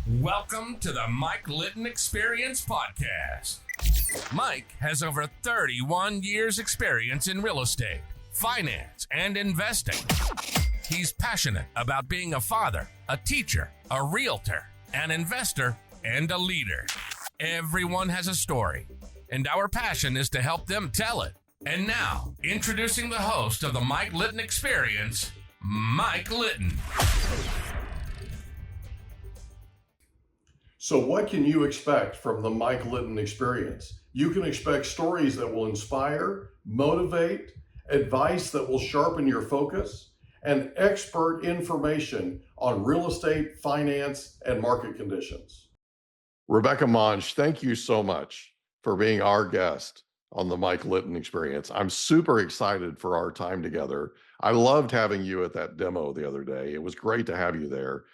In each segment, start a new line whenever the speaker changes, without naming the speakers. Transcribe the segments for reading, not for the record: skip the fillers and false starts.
Welcome to the Mike Litton Experience podcast. Mike has over 31 years experience in real estate, finance, and investing. He's passionate about being a father, a teacher, a realtor, an investor, and a leader. Everyone has a story, and our passion is to help them tell it. And now, introducing the host of the Mike Litton Experience, Mike Litton.
So what can you expect from the Mike Litton Experience? You can expect stories that will inspire, motivate, advice that will sharpen your focus, and expert information on real estate, finance, and market conditions. Rebecca Monge, thank you so much for being our guest on the Mike Litton Experience. I'm super excited for our time together. I loved having you at that demo the other day. It was great to have you there.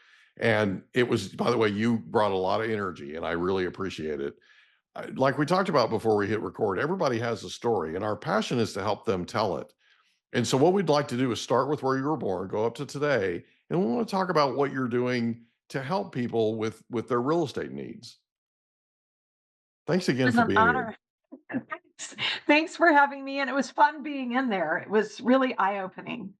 And it was, by the way, you brought a lot of energy and I really appreciate it. Like we talked about before we hit record, everybody has a story and our passion is to help them tell it. And so what we'd like to do is start with where you were born, go up to today, and we want to talk about what you're doing to help people with their real estate needs. Thanks again for being here.
Thanks for having me. And it was fun being in there. It was really eye-opening.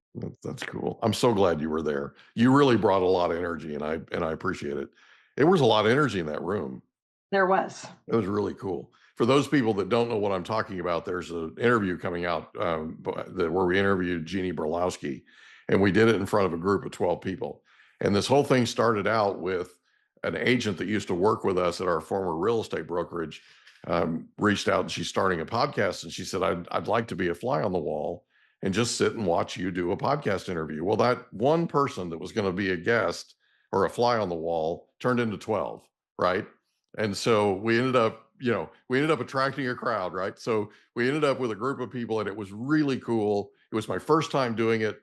That's cool. I'm so glad you were there. You really brought a lot of energy and I appreciate it. It was a lot of energy in that room.
There was.
It was really cool. For those people that don't know what I'm talking about, there's an interview coming out where we interviewed Jeannie Berlowski, and we did it in front of a group of 12 people. And this whole thing started out with an agent that used to work with us at our former real estate brokerage, reached out and she's starting a podcast. And she said, I'd like to be a fly on the wall and just sit and watch you do a podcast interview. Well, that one person that was going to be a guest or a fly on the wall turned into 12, right? And so we ended up attracting a crowd, right? So we ended up with a group of people and it was really cool. It was my first time doing it,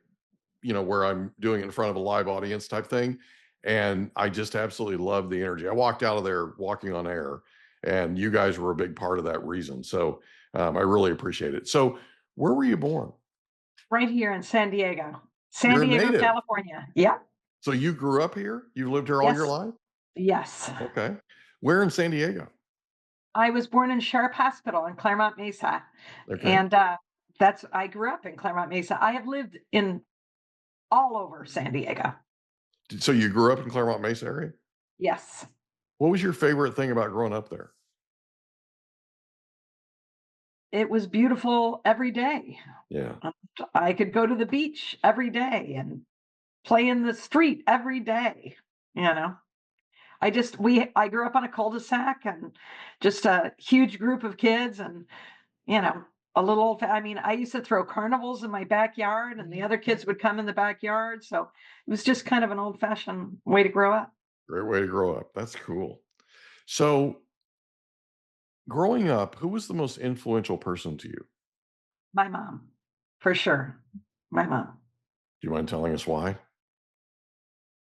where I'm doing it in front of a live audience type thing. And I just absolutely loved the energy. I walked out of there walking on air, and you guys were a big part of that reason. So I really appreciate it. So where were you born?
Right here in San Diego,
You're a native.
California. Yeah.
So you grew up here? You lived here all your life?
Yes.
Okay. Where in San Diego?
I was born in Sharp Hospital in Claremont Mesa.
Okay.
And I grew up in Claremont Mesa. I have lived in all over San Diego.
So you grew up in Claremont Mesa area?
Yes.
What was your favorite thing about growing up there?
It was beautiful every day.
Yeah.
I could go to the beach every day and play in the street every day. I grew up on a cul-de-sac and just a huge group of kids and, I used to throw carnivals in my backyard and the other kids would come in the backyard. So it was just kind of an old-fashioned way to grow up.
Great way to grow up. That's cool. So growing up, who was the most influential person to you?
My mom, for sure. My mom.
Do you mind telling us why?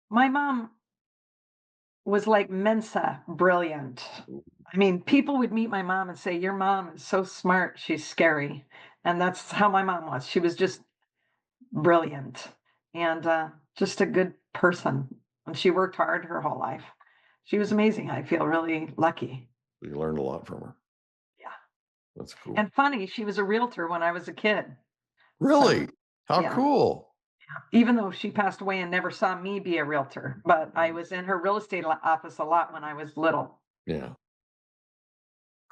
My mom was like Mensa brilliant. People would meet my mom and say, your mom is so smart, she's scary. And that's how my mom was. She was just brilliant and just a good person. And she worked hard her whole life. She was amazing. I feel really lucky.
You learned a lot from her.
Yeah.
That's cool.
And funny, she was a realtor when I was a kid.
Really?
So,
how
yeah.
Cool.
Even though she passed away and never saw me be a realtor, but I was in her real estate office a lot when I was little.
Yeah.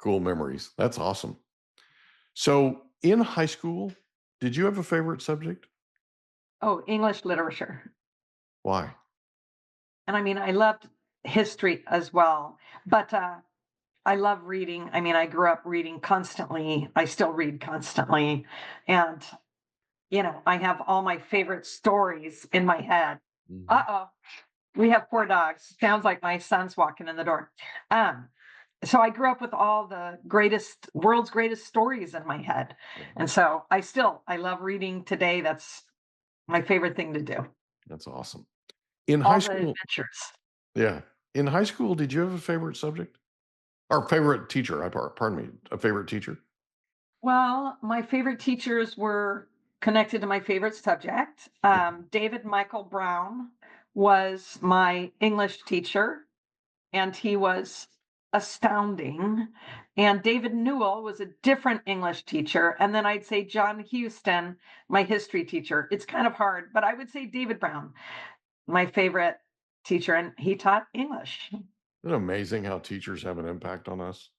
Cool memories. That's awesome. So in high school, did you have a favorite subject?
Oh, English literature.
Why?
And I loved history as well, but I love reading. I grew up reading constantly. I still read constantly. And, I have all my favorite stories in my head. Mm-hmm. Uh-oh, we have 4 dogs. Sounds like my son's walking in the door. So I grew up with all the world's greatest stories in my head. Mm-hmm. And so I love reading today. That's my favorite thing to do.
That's awesome. In high school,
adventures.
Yeah. In high school, did you have a favorite subject? Or favorite teacher? Pardon me, a favorite teacher?
Well, my favorite teachers were connected to my favorite subject. David Michael Brown was my English teacher. and he was astounding. And David Newell was a different English teacher. And then I'd say John Houston, my history teacher. It's kind of hard, but I would say David Brown, my favorite teacher, and he taught English.
Isn't it amazing how teachers have an impact on us?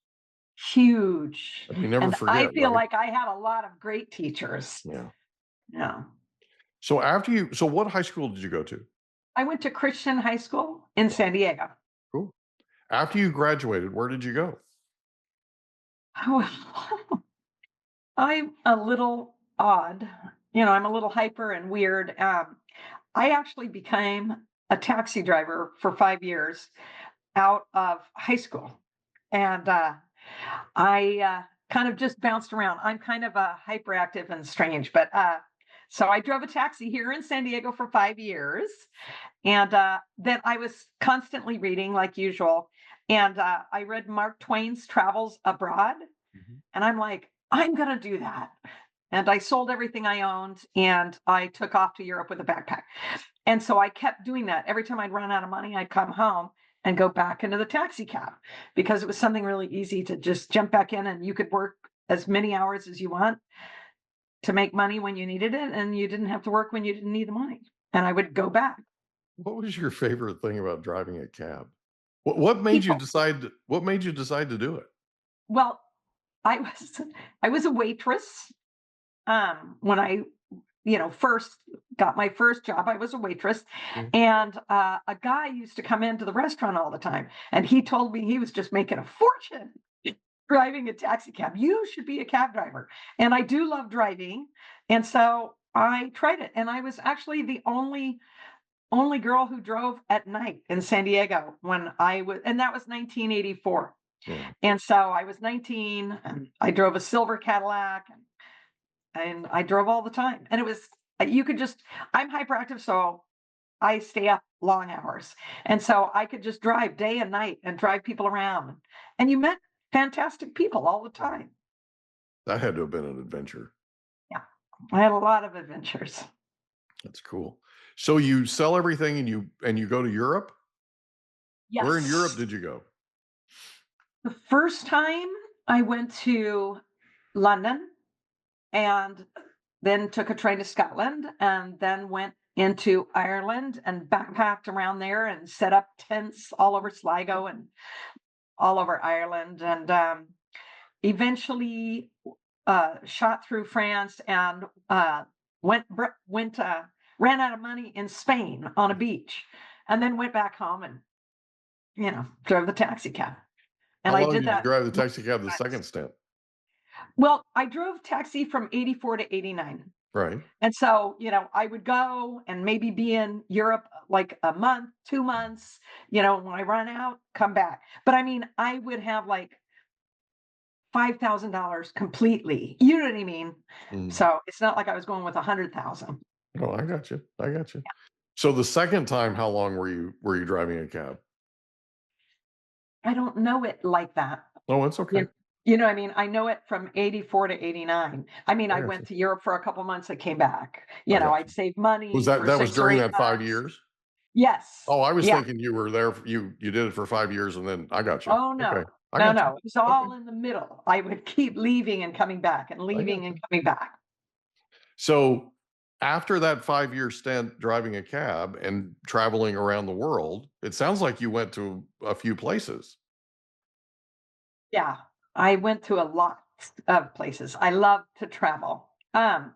Huge.
You never
And
forget,
I feel
right?
like I had a lot of great teachers.
Yeah.
Yeah.
So what high school did you go to?
I went to Christian High School in San Diego.
Cool. After you graduated, where did you go?
I'm a little odd. I'm a little hyper and weird. I actually became a taxi driver for 5 years out of high school. And I kind of just bounced around. I'm kind of hyperactive and strange, but so I drove a taxi here in San Diego for 5 years. And then I was constantly reading like usual. And I read Mark Twain's Travels Abroad. Mm-hmm. And I'm like, I'm going to do that. And I sold everything I owned and I took off to Europe with a backpack. And so I kept doing that. Every time I'd run out of money, I'd come home and go back into the taxi cab because it was something really easy to just jump back in and you could work as many hours as you want to make money when you needed it. And you didn't have to work when you didn't need the money. And I would go back.
What was your favorite thing about driving a cab? What made you decide to do it?
Well, I was a waitress. When I, first got my first job, I was a waitress. Mm-hmm. And a guy used to come into the restaurant all the time. And he told me he was just making a fortune driving a taxi cab. You should be a cab driver. And I do love driving. And so I tried it. And I was actually the only girl who drove at night in San Diego and that was 1984. Yeah. And so I was 19 and I drove a silver Cadillac and I drove all the time. And it was, I'm hyperactive. So I stay up long hours. And so I could just drive day and night and drive people around. And you met fantastic people all the time.
That had to have been an adventure.
Yeah. I had a lot of adventures.
That's cool. So you sell everything and you go to Europe?
Yes.
Where in Europe did you go?
The first time I went to London and then took a train to Scotland and then went into Ireland and backpacked around there and set up tents all over Sligo and all over Ireland and eventually shot through France and ran out of money in Spain on a beach and then went back home and, drove the taxi cab. And
How long
I did
did
that.
You drive the taxi cab the second stint?
Well, I drove taxi from 84 to 89.
Right.
And so, I would go and maybe be in Europe like a month, 2 months, when I run out, come back. But I mean, I would have like $5,000 completely. You know what I mean? Mm. So it's not like I was going with 100,000.
Oh, I got you. Yeah. So the second time, how long were you driving a cab?
I don't know it like that.
Oh, it's okay.
You know what I mean? I know it from 84 to 89. I mean, I went to Europe for a couple months. I came back. I'd save money.
Was that was during that 5 years?
Yes.
Oh, I was thinking you were there. You did it for 5 years and then I got you.
Oh, no. Okay. No. It was all in the middle. I would keep leaving and coming back and leaving and coming back.
So after that 5-year stint driving a cab and traveling around the world, it sounds like you went to a few places.
Yeah, I went to a lot of places. I love to travel. A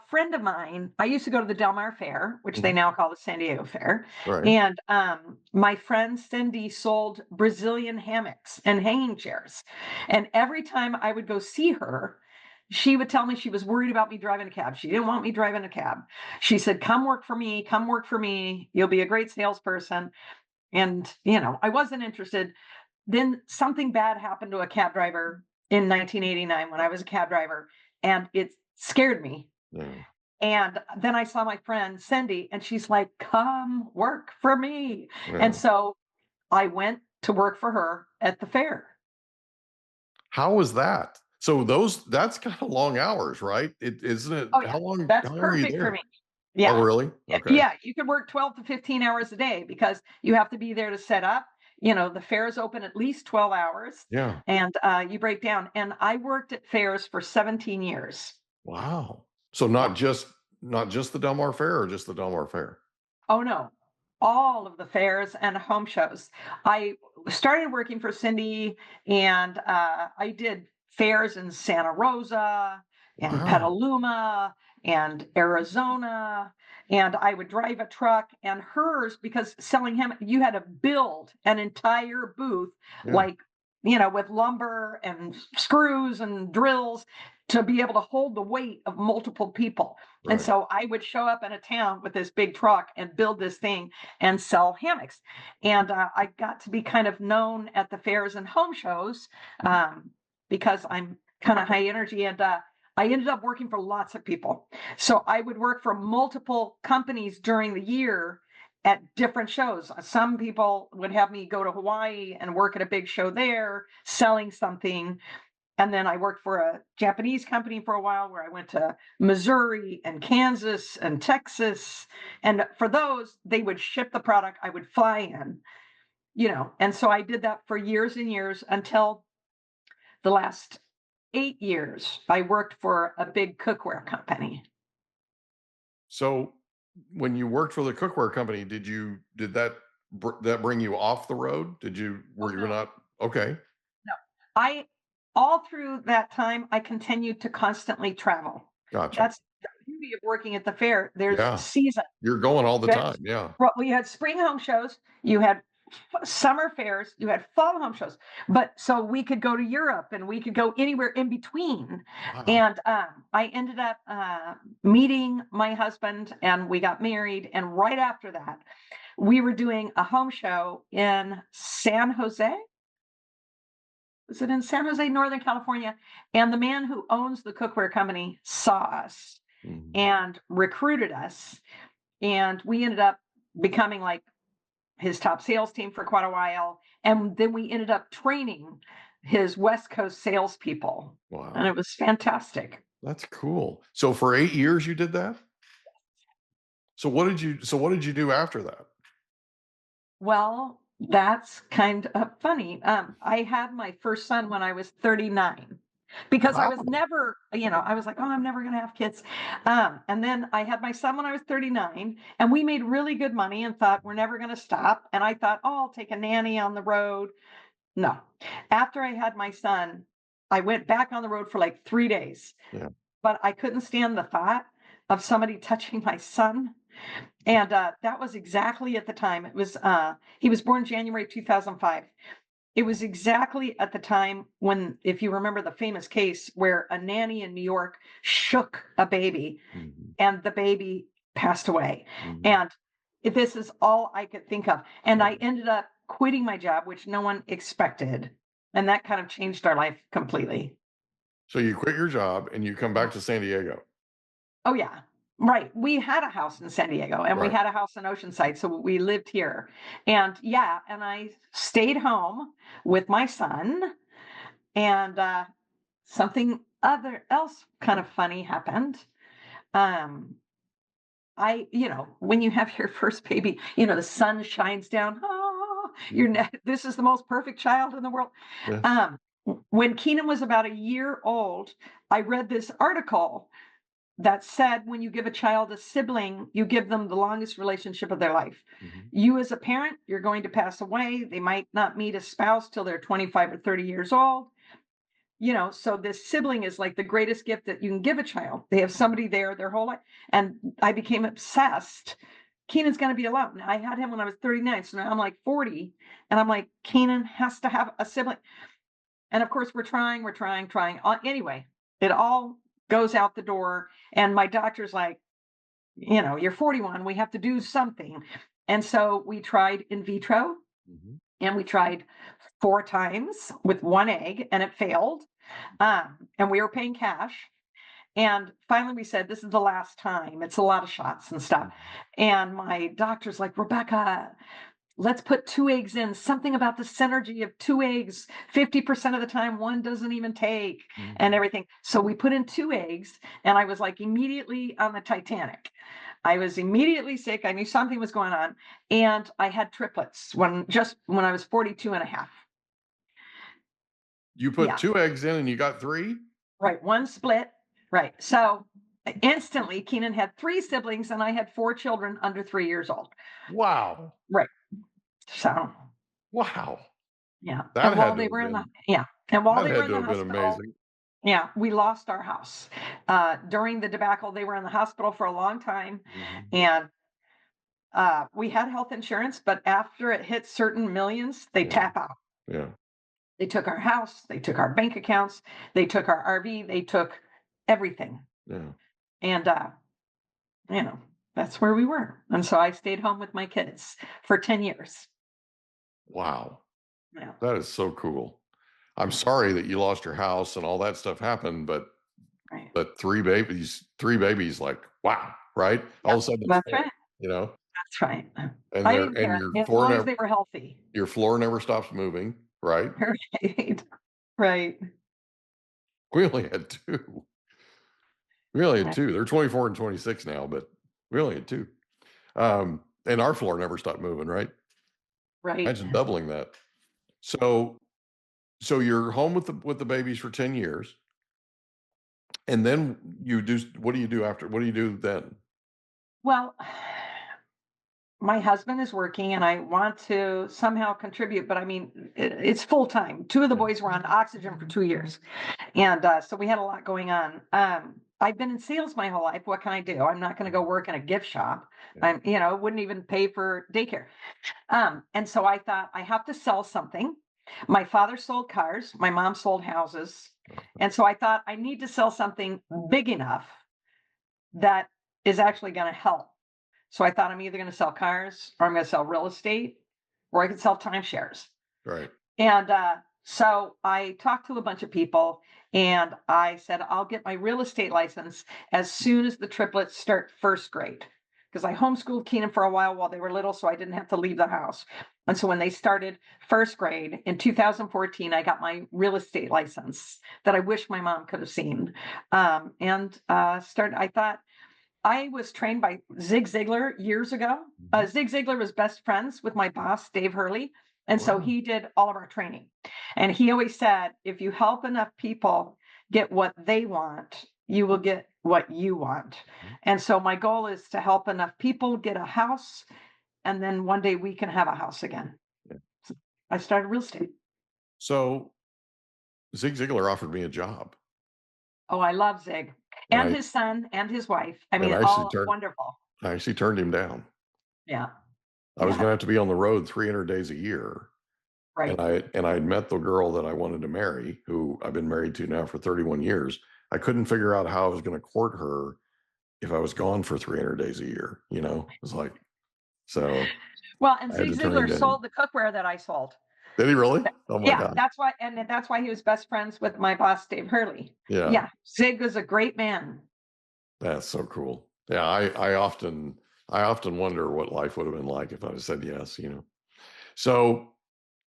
friend of mine, I used to go to the Del Mar Fair, which they now call the San Diego Fair. Right. And my friend Cindy sold Brazilian hammocks and hanging chairs. And every time I would go see her, she would tell me she was worried about me driving a cab. She didn't want me driving a cab. She said, come work for me. You'll be a great salesperson. And, I wasn't interested. Then something bad happened to a cab driver in 1989 when I was a cab driver, and it scared me. Yeah. And then I saw my friend Cindy, and she's like, come work for me. Yeah. And so I went to work for her at the fair.
How was that? So that's kind of long hours, right? Isn't it?
Oh, yeah.
How long?
That's
how long
perfect for me. Yeah.
Oh, really?
Okay. Yeah. You could work 12 to 15 hours a day because you have to be there to set up. the fairs open at least 12 hours
Yeah.
and you break down. And I worked at fairs for 17 years.
Wow. So not just the Del Mar Fair or just the Del Mar Fair?
Oh, no. All of the fairs and home shows. I started working for Cindy, and I did fairs in Santa Rosa and
Wow.
Petaluma and Arizona. And I would drive a truck, and hers, because selling him, you had to build an entire booth,
Yeah.
like, with lumber and screws and drills to be able to hold the weight of multiple people.
Right.
And so I would show up in a town with this big truck and build this thing and sell hammocks. And I got to be kind of known at the fairs and home shows because I'm kind of high energy. And I ended up working for lots of people. So I would work for multiple companies during the year at different shows. Some people would have me go to Hawaii and work at a big show there, selling something. And then I worked for a Japanese company for a while where I went to Missouri and Kansas and Texas. And for those, they would ship the product. I would fly in, And so I did that for years and years until the last 8 years. I worked for a big cookware company.
So when you worked for the cookware company, did that bring you off the road? Were you not? Okay.
No, all through that time, I continued to constantly travel.
Gotcha.
That's the beauty of working at the fair. There's season.
You're going all the time. Yeah.
Well, we had spring home shows. You had summer fairs. You had fall home shows. But so we could go to Europe and we could go anywhere in between.
Wow.
And I ended up meeting my husband and we got married. And right after that, we were doing a home show in San Jose. Was it in San Jose, Northern California? And the man who owns the cookware company saw us and recruited us. And we ended up becoming like his top sales team for quite a while. And then we ended up training his West Coast salespeople.
Wow.
And it was fantastic.
That's cool. So for 8 years you did that? So what did you do after that?
Well, that's kind of funny. I had my first son when I was 39 because I was never, I was like, oh, I'm never going to have kids. And then I had my son when I was 39 and we made really good money and thought we're never going to stop. And I thought, oh, I'll take a nanny on the road. No. After I had my son, I went back on the road for like 3 days, but I couldn't stand the thought of somebody touching my son. And that was exactly at the time. It was he was born January 2005. It was exactly at the time when, if you remember the famous case where a nanny in New York shook a baby and the baby passed away. And this is all I could think of. And I ended up quitting my job, which no one expected. And that kind of changed our life completely.
So you quit your job and you come back to San Diego.
Oh, yeah. Right. We had a house in San Diego and we had a house in Oceanside. So we lived here. And and I stayed home with my son. And something else kind of funny happened. When you have your first baby, the sun shines down. Oh, this is the most perfect child in the world. Yeah. When Keenan was about a year old, I read this article that said when you give a child a sibling, you give them the longest relationship of their life. You as a parent, you're going to pass away. They might not meet a spouse till they're 25 or 30 years old. So this sibling is like the greatest gift that you can give a child. They have somebody there their whole life. And I became obsessed. Keenan's going to be alone. I had him when I was 39. So now I'm like 40. And I'm like, Keenan has to have a sibling. And of course, we're trying. Anyway, it all goes out the door. And my doctor's like, you're 41. We have to do something. And so we tried in vitro and we tried 4 times with 1 egg and it failed. And we were paying cash. And finally we said, this is the last time. It's a lot of shots and stuff. And my doctor's like, Rebecca, let's put 2 eggs in. Something about the synergy of 2 eggs. 50% of the time, 1 doesn't even take and everything. So we put in 2 eggs and I was like immediately on the Titanic. I was immediately sick. I knew something was going on. And I had triplets when I was 42 and a half.
You put 2 eggs in and you got 3?
Right. One split. Right. So instantly, Keenan had 3 siblings and I had 4 children under 3 years old.
Wow.
Right. So,
Wow.
yeah.
That
And while
had to
they
have
were in the,
been
yeah. And while
that
they were
had
in
to
the
have been
hospital,
amazing.
yeah, we lost our house. During the debacle, they were in the hospital for a long time.
Mhm.
And we had health insurance, but after it hit certain millions, they
Yeah.
tap out.
Yeah.
They took our house, they took our bank accounts, they took our RV, they took everything.
Yeah.
And that's where we were. And so I stayed home with my kids for 10 years.
Wow.
Yeah.
That is so cool. I'm sorry that you lost your house and all that stuff happened, but
Right.
3 babies, like, wow, right? All of a sudden, it's
That's
full,
right.
you know,
That's right.
and
I didn't care as long as they were healthy.
your floor never stops moving, right?
Right. Right.
We only had 2. We only had
Right.
2. They're 24 and 26 now, but we only had 2. And our floor never stopped moving, right?
Right.
Imagine doubling that. So you're home with the babies for 10 years, and then what do you do after? What do you do then?
Well, my husband is working and I want to somehow contribute, but I mean, it's full time. 2 of the boys were on oxygen for 2 years. And so we had a lot going on. I've been in sales my whole life. What can I do? I'm not going to go work in a gift shop.
Yeah.
Wouldn't even pay for daycare. And so I thought I have to sell something. My father sold cars. My mom sold houses. And so I thought I need to sell something big enough that is actually going to help. So I thought I'm either going to sell cars or I'm going to sell real estate or I could sell timeshares.
Right.
And so I talked to a bunch of people and I said, I'll get my real estate license as soon as the triplets start first grade. Because I homeschooled Keenan for a while they were little, so I didn't have to leave the house. And so when they started first grade in 2014, I got my real estate license that I wish my mom could have seen. I thought, I was trained by Zig Ziglar years ago. Zig Ziglar was best friends with my boss, Dave Hurley. And so
Wow.
he did all of our training. And he always said, if you help enough people get what they want, you will get what you want. And so my goal is to help enough people get a house. And then one day we can have a house again.
Yeah.
So I started real estate.
So Zig Ziglar offered me a job,
Oh, I love Zig
and
and his son and his wife. I mean,
I
all wonderful.
actually turned him down.
Yeah.
I was
Yeah.
going to have to be on the road 300 days a year.
Right.
And I had met the girl that I wanted to marry, who I've been married to now for 31 years. I couldn't figure out how I was going to court her if I was gone for 300 days a year. It was like, so
Well, and
I had
Zig
to turn him
Ziglar
down.
sold the cookware that I sold.
Did he really? Oh my
Yeah,
God.
that's why he was best friends with my boss, Dave Hurley.
Yeah.
Yeah, Zig was a great man.
That's so cool. Yeah. I often wonder what life would have been like if I had said yes. So,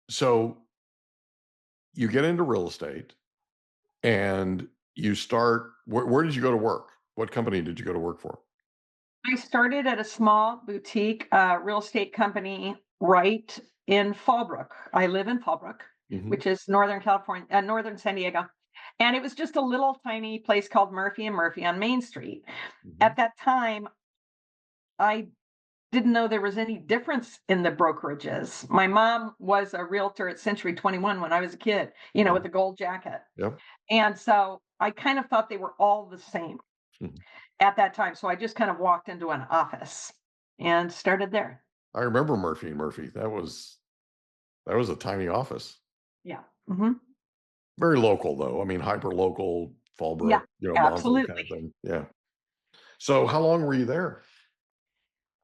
so you get into real estate and you start, where did you go to work? What company did you go to work for?
I started at a small boutique real estate company right in Fallbrook. I live in Fallbrook,
Mhm.
which is Northern California, Northern San Diego. And it was just a little tiny place called Murphy and Murphy on Main Street.
Mhm.
At that time, I didn't know there was any difference in the brokerages. My mom was a realtor at Century 21 when I was a kid, with a gold jacket.
Yep.
And so I kind of thought they were all the same
Mhm.
at that time. So I just kind of walked into an office and started there.
I remember Murphy and Murphy. That was a tiny office.
Yeah. Hmm.
Very local though. I mean, hyper local,
Yeah,
Fallbrook, Montville kind of
absolutely.
thing. Yeah. So how long were you there?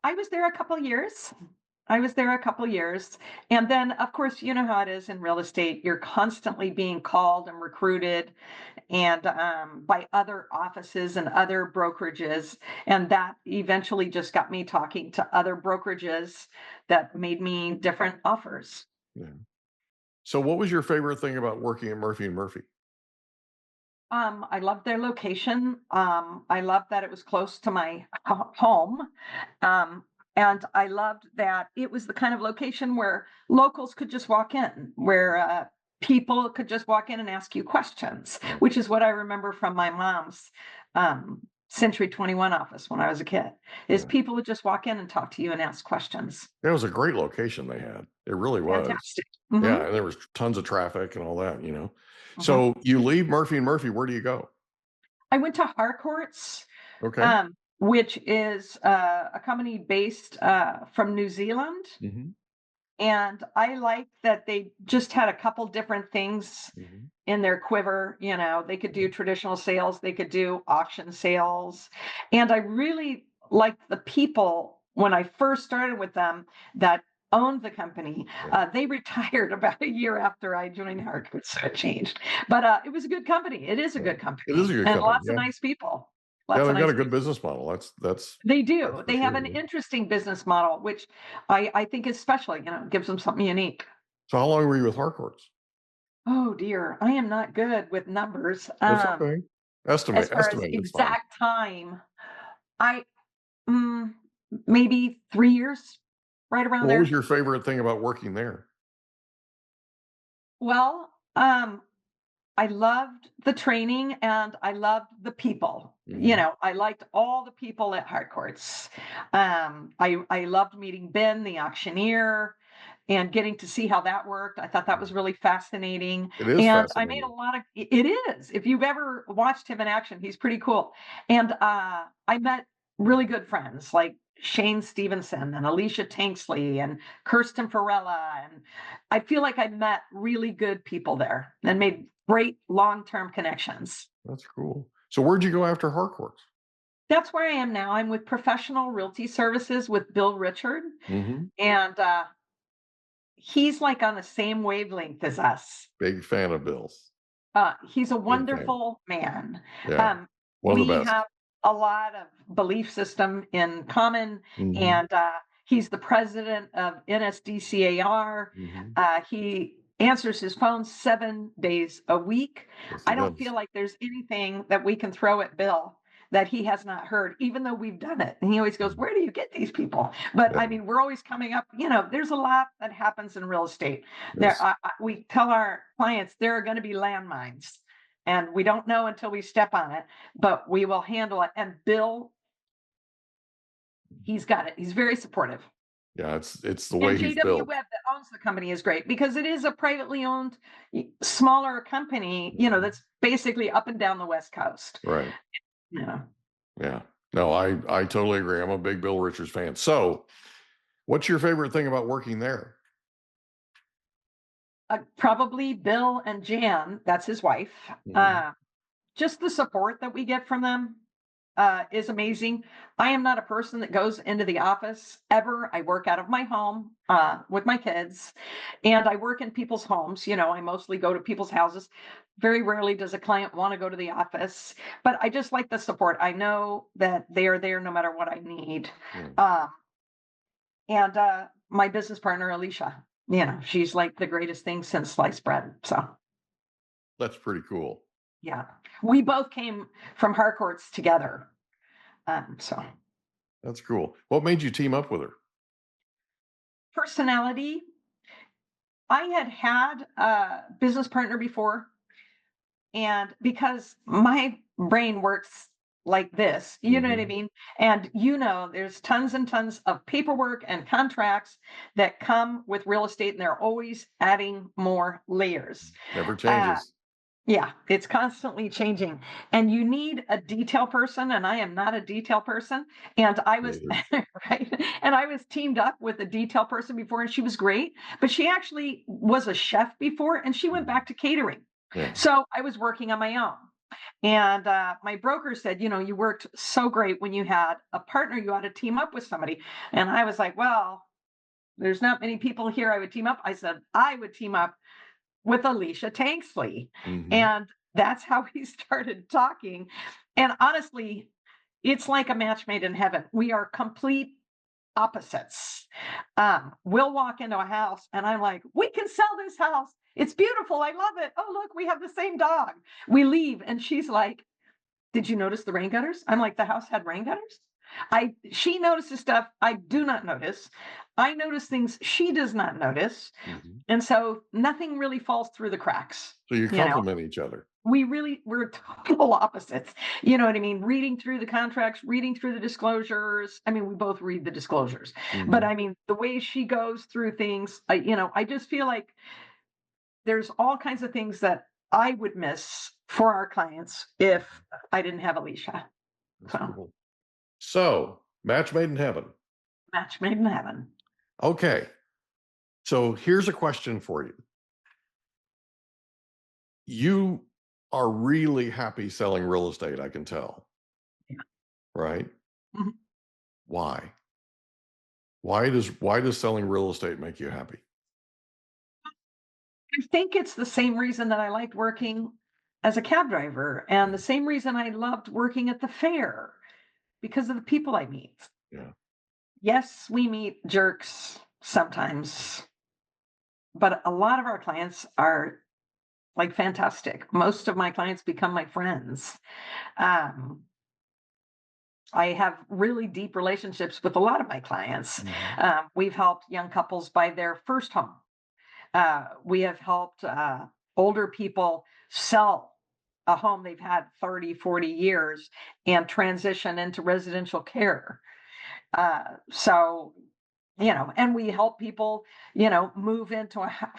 I was there a couple years. I was there a couple years. And then, of course, you know how it is in real estate. You're constantly being called and recruited and by other offices and other brokerages. And that eventually just got me talking to other brokerages that made me different offers.
Yeah. So what was your favorite thing about working at Murphy and Murphy?
I loved their location. I loved that it was close to my home. Um, and I loved that it was the kind of location where locals could just walk in, where people could just walk in and ask you questions, which is what I remember from my mom's Century 21 office when I was a kid, is
Yeah.
people would just walk in and talk to you and ask questions.
It was a great location they had. It really was.
Fantastic.
Yeah,
Hmm.
and there was tons of traffic and all that, you know.
Hmm.
So you leave Murphy and Murphy, where do you go?
I went to Harcourts,
Okay.
which is a company based from New Zealand.
Mm-hmm.
And I liked that they just had a couple different things
Mm-hmm.
in their quiver. You know, they could do traditional sales, they could do auction sales. And I really liked the people when I first started with them that owned the company.
Yeah.
They retired about a year after I joined Harcourt, so it changed. But it was a good company. It is a
Yeah.
good
It is
company
a good
and
company.
lots of
Yeah.
nice people.
Yeah,
Lots of
they've got
nice
a good
people.
business model. That's
They
that's
do.
for
They have
sure.
an
Yeah.
interesting business model, which I think is special. You know, it gives them something unique.
So how long were you with Harcourts?
Oh dear, I am not good with numbers.
That's okay.
As far as
Estimate is fine.
exact time, I mm, maybe 3 years, right around
What was
there.
your favorite thing about working there?
Well, I loved the training and I loved the people. You
Mm-hmm.
know, I liked all the people at Harcourts. I loved meeting Ben, the auctioneer, and getting to see how that worked. I thought that was really fascinating.
It is
And I made a
fascinating.
lot of it is. If you've ever watched him in action, he's pretty cool. And I met really good friends like Shane Stevenson and Alicia Tankersley and Kirsten Farella. And I feel like I met really good people there and made great long-term connections.
That's cool. So where'd you go after Harcourts?
That's where I am now. I'm with Professional Realty Services with Bill Richard,
Mm-hmm.
and he's like on the same wavelength as us.
Big fan of Bill's.
He's a
Big fan.
wonderful man.
Yeah.
Um,
One of the
we
best.
have a lot of belief system in common,
Mm-hmm.
and he's the president of NSDCAR.
Mm-hmm.
He answers his phone 7 days a week.
Yes, he
I don't
does.
feel like there's anything that we can throw at Bill that he has not heard, even though we've done it. And he always goes, "Where do you get these people?" But
Yeah.
I mean, we're always coming up, you know, there's a lot that happens in real estate.
Yes.
We tell our clients there are going to be landmines and we don't know until we step on it, but we will handle it. And Bill, he's got it. He's very supportive.
Yeah, it's the way
And
he's
JW
built.
Webb that owns the company is great because it is a privately owned, smaller company, you know, that's basically up and down the West Coast.
Right.
Yeah.
Yeah. No, I totally agree. I'm a big Bill Richards fan. So what's your favorite thing about working there?
Probably Bill and Jan, that's his wife.
Mhm.
Just the support that we get from them is amazing. I am not a person that goes into the office ever. I work out of my home with my kids, and I work in people's homes. You know, I mostly go to people's houses. Very rarely does a client want to go to the office, but I just like the support. I know that they are there no matter what I need.
Yeah.
And my business partner, Alicia, you know, she's like the greatest thing since sliced bread. So,
That's pretty cool.
yeah, we both came from Harcourts together. So,
That's cool. What made you team up with her?
personality, I had a business partner before, and because my brain works like this, you know what I
Mhm.
mean? And you know, there's tons and tons of paperwork and contracts that come with real estate, and they're always adding more layers.
Never
Uh,
changes.
yeah, it's constantly changing. And you need a detail person, and I am not a detail person. And I was
Neither.
right. And I was teamed up with a detail person before, and she was great. But she actually was a chef before, and she went back to catering.
Yeah.
So I was working on my own. And my broker said, you know, you worked so great when you had a partner, you ought to team up with somebody. And I was like, well, there's not many people here I would team up. I said, I would team up with Alicia Tankersley.
Mhm.
And that's how we started talking. And honestly, it's like a match made in heaven. We are complete opposites. We'll walk into a house and I'm like, we can sell this house. It's beautiful. I love it. Oh, look, we have the same dog. We leave and she's like, did you notice the rain gutters? I'm like, the house had rain gutters? She notices stuff I do not notice. I notice things she does not notice.
Mhm.
And so nothing really falls through the cracks.
So you complement each other.
We're total opposites. You know what I mean? Reading through the contracts, reading through the disclosures. I mean, we both read the disclosures, but
Mhm.
I mean, the way she goes through things, I just feel like there's all kinds of things that I would miss for our clients if I didn't have Alicia.
That's
So
cool. So, match made in heaven.
match made in heaven.
Okay. So here's a question for you. You are really happy selling real estate, I can tell.
Yeah.
Right?
Mhm.
Why? Why does selling real estate make you happy?
I think it's the same reason that I liked working as a cab driver and the same reason I loved working at the fair because of the people I meet.
Yeah.
Yes, we meet jerks sometimes, but a lot of our clients are like fantastic. Most of my clients become my friends. Um, I have really deep relationships with a lot of my clients.
Mhm.
We've helped young couples buy their first home. We have helped older people sell a home they've had 30, 40 years and transition into residential care. So, and we help people, move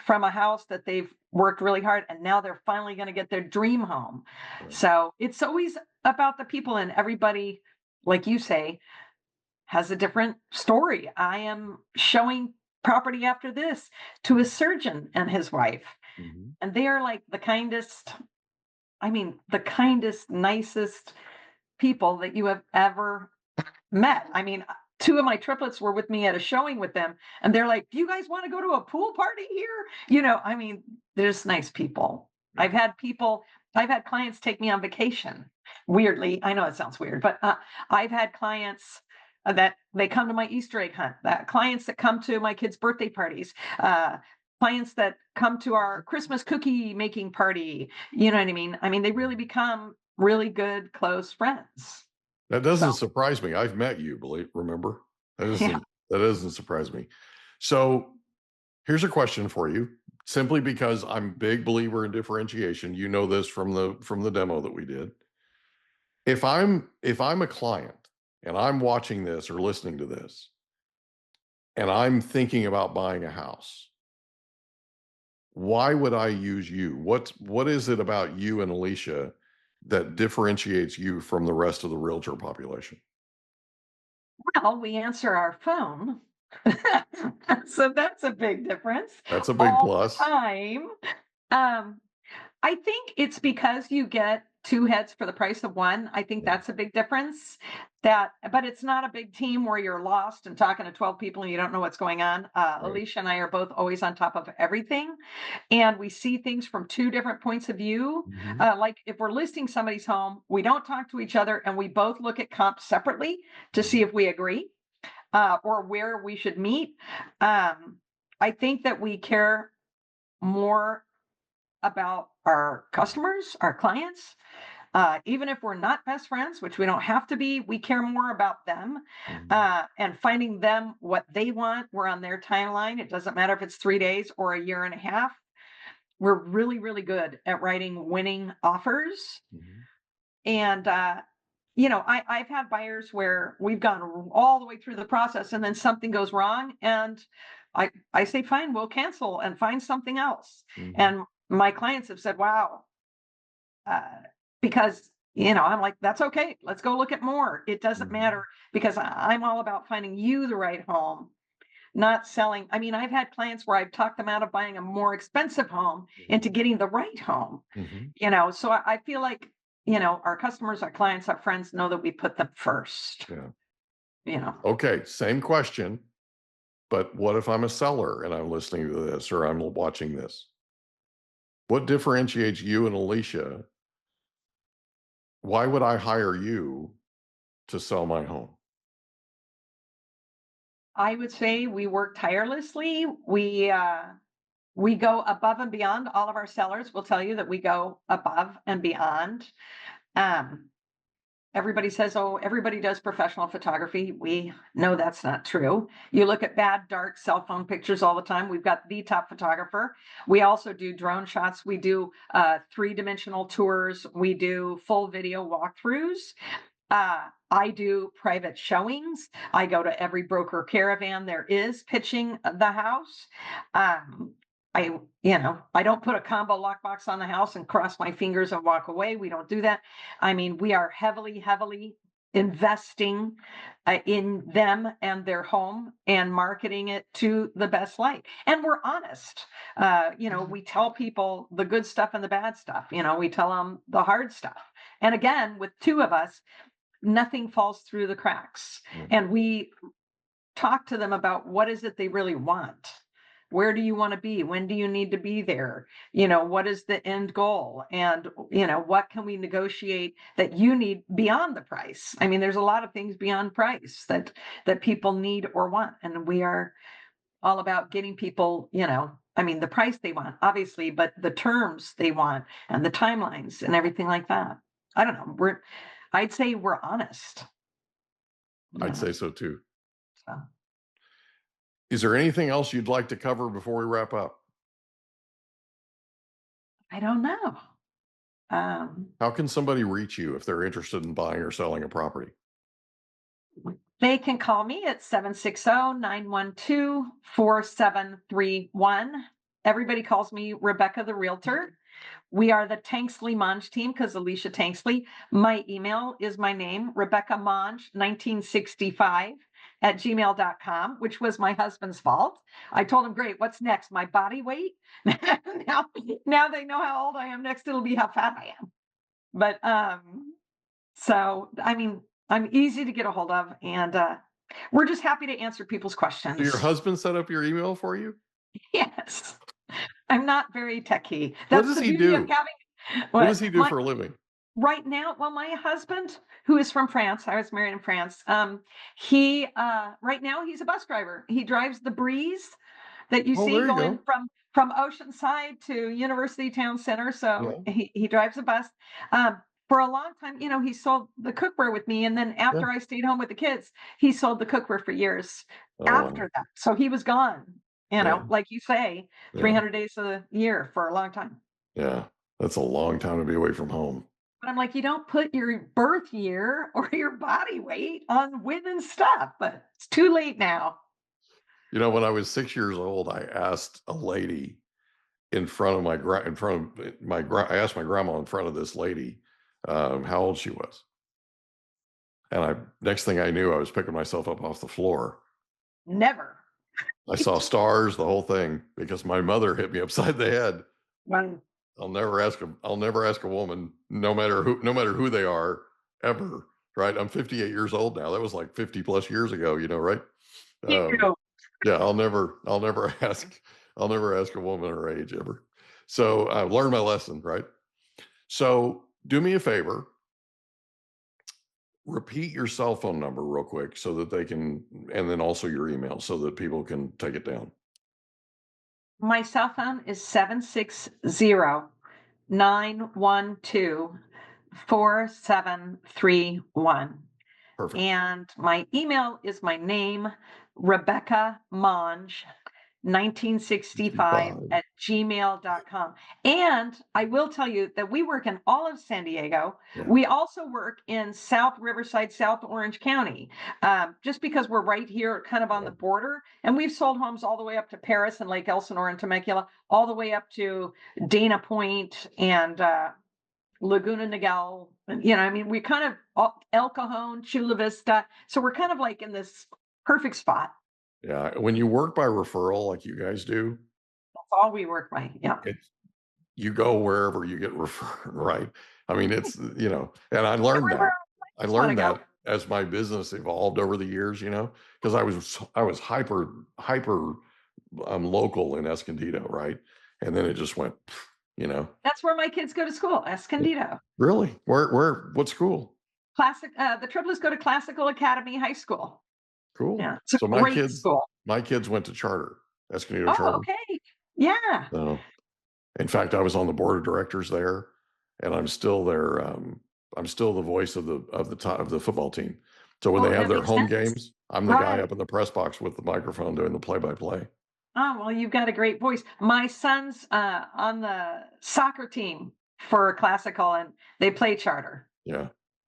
from a house that they've worked really hard and now they're finally going to get their dream home.
Right.
So it's always about the people, and everybody, like you say, has a different story. I am showing property after this to a surgeon and his wife,
Mhm.
and they are like the kindest, nicest people that you have ever met. I mean, two of my triplets were with me at a showing with them, and they're like, "Do you guys want to go to a pool party here?" I mean, they're just nice people.
Yeah.
I've had clients take me on vacation. Weirdly, I know it sounds weird, but I've had clients that they come to my Easter egg hunt, that clients that come to my kids' birthday parties, clients that come to our Christmas cookie making party. You know what I mean? I mean, they really become really good, close friends.
That doesn't
So,
surprise me. I've met you, remember? That
yeah.
doesn't surprise me. So, here's a question for you. Simply because I'm a big believer in differentiation. You know this from the demo that we did. If I'm a client and I'm watching this or listening to this and I'm thinking about buying a house, why would I use you? What is it about you and Alicia that differentiates you from the rest of the realtor population?
Well, we answer our phone. So that's a big difference
That's a big
all the
plus.
time. Um, I think it's because you get two heads for the price of one. I think
Yeah.
that's a big difference. But it's not a big team where you're lost and talking to 12 people and you don't know what's going on.
Right.
Alicia and I are both always on top of everything, and we see things from two different points of view.
Mhm.
Like if we're listing somebody's home, we don't talk to each other and we both look at comps separately to see if we agree or where we should meet. I think that we care more about our customers, our clients. Even if we're not best friends, which we don't have to be, we care more about them
Mhm.
and finding them what they want. We're on their timeline. It doesn't matter if it's 3 days or a year and a half. We're really, really good at writing winning offers.
Mhm.
And, I've had buyers where we've gone all the way through the process and then something goes wrong. And I say, fine, we'll cancel and find something else.
Mhm.
And my clients have said, wow, uh, because I'm like, that's okay. Let's go look at more. It doesn't
Mhm.
matter because I'm all about finding you the right home, not selling. I mean, I've had clients where I've talked them out of buying a more expensive home into getting the right home.
Mhm.
So I feel like, our customers, our clients, our friends know that we put them first,
Yeah.
you know.
Okay, same question, but what if I'm a seller and I'm listening to this or I'm watching this? What differentiates you and Alicia? Why would I hire you to sell my home?
I would say we work tirelessly. We go above and beyond. All of our sellers will tell you that we go above and beyond. Um, Everybody says, oh, everybody does professional photography. We know that's not true. You look at bad, dark cell phone pictures all the time. We've got the top photographer. We also do drone shots. We do 3-dimensional tours. We do full video walkthroughs. I do private showings. I go to every broker caravan there is pitching the house. I don't put a combo lockbox on the house and cross my fingers and walk away. We don't do that. I mean, we are heavily, heavily investing in them and their home and marketing it to the best light. And we're honest. We tell people the good stuff and the bad stuff. We tell them the hard stuff. And again, with two of us, nothing falls through the cracks. And we talk to them about what is it they really want. Where do you want to be? When do you need to be there? What is the end goal? And, what can we negotiate that you need beyond the price? I mean, there's a lot of things beyond price that people need or want. And we are all about getting people, the price they want, obviously, but the terms they want and the timelines and everything like that. I don't know. I'd say we're honest.
I'd say so too.
So.
Is there anything else you'd like to cover before we wrap up?
I don't know.
How can somebody reach you if they're interested in buying or selling a property?
They can call me at 760-912-4731. Everybody calls me Rebecca the Realtor. We are the Tankersley Monge team because Alicia Tankersley. My email is my name, Rebecca Monge, 1965 @gmail.com, which was my husband's fault. I told him, great, what's next? My body weight? now they know how old I am. Next, it'll be how fat I am. But so, I mean, I'm easy to get a hold of, and we're just happy to answer people's questions.
Did your husband set up your email for you?
Yes. I'm not very techy.
What does he do? What does he do for a living?
Right now, well, my husband, who is from France, I was married in France. He right now he's a bus driver. He drives the Breeze that you see going from Oceanside to University Town Center. So he drives a bus. For a long time, he sold the cookware with me, and then after I stayed home with the kids, he sold the cookware for years after that. So he was gone. Like you say, 300 days of the year for a long time.
Yeah, that's a long time to be away from home.
But I'm like, you don't put your birth year or your body weight on women's stuff, but it's too late now.
When I was 6 years old, I asked a lady I asked my grandma in front of this lady how old she was. And next thing I knew, I was picking myself up off the floor.
Never.
I saw stars, the whole thing, because my mother hit me upside the head.
Wow.
I'll never ask a woman, no matter who they are, ever. Right? I'm 58 years old now. That was like 50 plus years ago, right? Yeah, I'll never ask a woman her age ever. So I've learned my lesson, right? So do me a favor. Repeat your cell phone number real quick so that they can, and then also your email so that people can take it down.
My cell phone is 760-912-4731.
Perfect.
And my email is my name, Rebecca Monge, 1965 @gmail.com. And I will tell you that we work in all of San Diego. Yeah. We also work in South Riverside, South Orange County, just because we're right here kind of on the border. And we've sold homes all the way up to Paris and Lake Elsinore and Temecula, all the way up to Dana Point and Laguna Niguel. We kind of El Cajon, Chula Vista. So we're kind of like in this perfect spot.
Yeah. When you work by referral, like you guys do,
that's all we work by. Yeah.
You go wherever you get referred, right? I mean, it's, and I learned that as my business evolved over the years, because I was hyper local in Escondido, right? And then it just went, That's
where my kids go to school, Escondido.
Really? What school?
The triplets go to Classical Academy High School.
Cool.
Yeah, it's a
So
great school.
my kids went to charter, Escondido
Oh,
Charter.
okay. Yeah.
So, in fact, I was on the board of directors there, and I'm still there. I'm still the voice of the football team. So when
Oh,
they have
that
their
makes
home
sense.
games, I'm the guy
Right.
up in the press box with the microphone doing the play-by-play.
Oh, well, you've got a great voice. My son's on the soccer team for classical, and they play charter.
Yeah,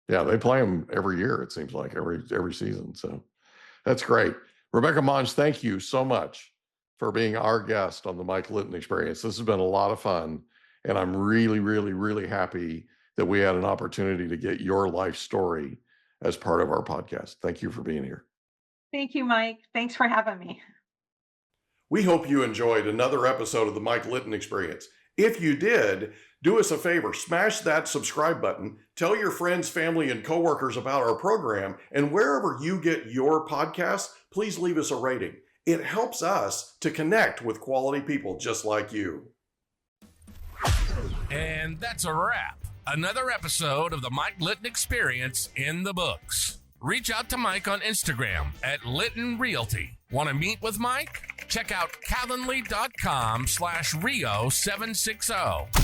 yeah, they play them every year. It seems like every season. So that's great. Rebecca Monge, thank you so much for being our guest on the Mike Litton Experience. This has been a lot of fun, and I'm really, really, really happy that we had an opportunity to get your life story as part of our podcast. Thank you for being here.
Thank you, Mike. Thanks for having me.
We hope you enjoyed another episode of the Mike Litton Experience. If you did, do us a favor, smash that subscribe button, tell your friends, family, and coworkers about our program, and wherever you get your podcasts, please leave us a rating. It helps us to connect with quality people just like you.
And that's a wrap. Another episode of the Mike Litton Experience in the books. Reach out to Mike on Instagram at Litton Realty. Want to meet with Mike? Check out calendly.com/Rio760.